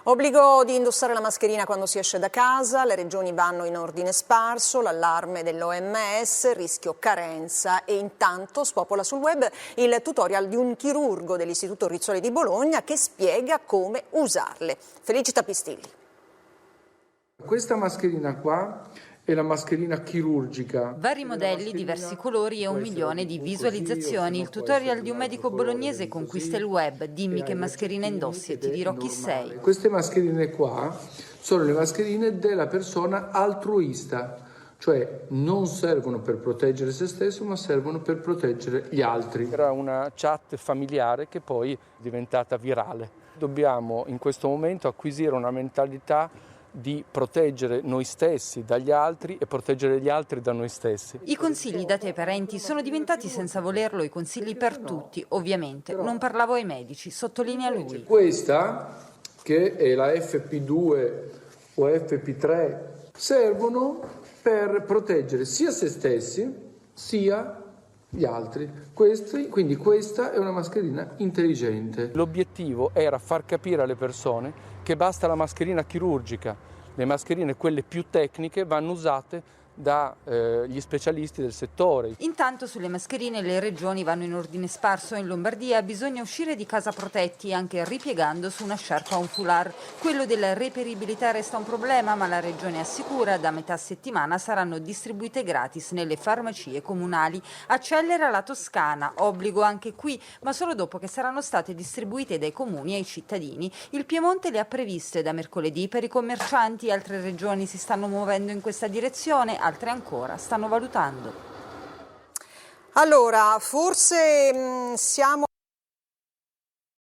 Obbligo di indossare la mascherina quando si esce da casa, le regioni vanno in ordine sparso, l'allarme dell'OMS, rischio carenza e intanto spopola sul web il tutorial di un chirurgo dell'Istituto Rizzoli di Bologna che spiega come usarle. Felicita Pistilli. Questa mascherina qua è la mascherina chirurgica. Vari modelli, diversi colori e 1 milione di visualizzazioni. Il tutorial di un medico bolognese conquista il web. Dimmi che mascherina indossi e ti dirò chi sei. Queste mascherine qua sono le mascherine della persona altruista, cioè non servono per proteggere se stesso, ma servono per proteggere gli altri. Era una chat familiare che poi è diventata virale. Dobbiamo in questo momento acquisire una mentalità di proteggere noi stessi dagli altri e proteggere gli altri da noi stessi. I consigli dati ai parenti sono diventati senza volerlo i consigli per tutti, ovviamente. Non parlavo ai medici, sottolinea lui. Questa, che è la FP2 o FP3, servono per proteggere sia se stessi sia gli altri. Quindi questa è una mascherina intelligente. L'obiettivo era far capire alle persone che basta la mascherina chirurgica. Le mascherine, quelle più tecniche, vanno usate dagli specialisti del settore. Intanto sulle mascherine le regioni vanno in ordine sparso. In Lombardia bisogna uscire di casa protetti anche ripiegando su una sciarpa o un foulard. Quello della reperibilità resta un problema, ma la regione assicura da metà settimana saranno distribuite gratis nelle farmacie comunali. Accelera la Toscana, obbligo anche qui, ma solo dopo che saranno state distribuite dai comuni ai cittadini. Il Piemonte le ha previste da mercoledì per i commercianti, altre regioni si stanno muovendo in questa direzione, altre ancora stanno valutando. Allora, forse siamo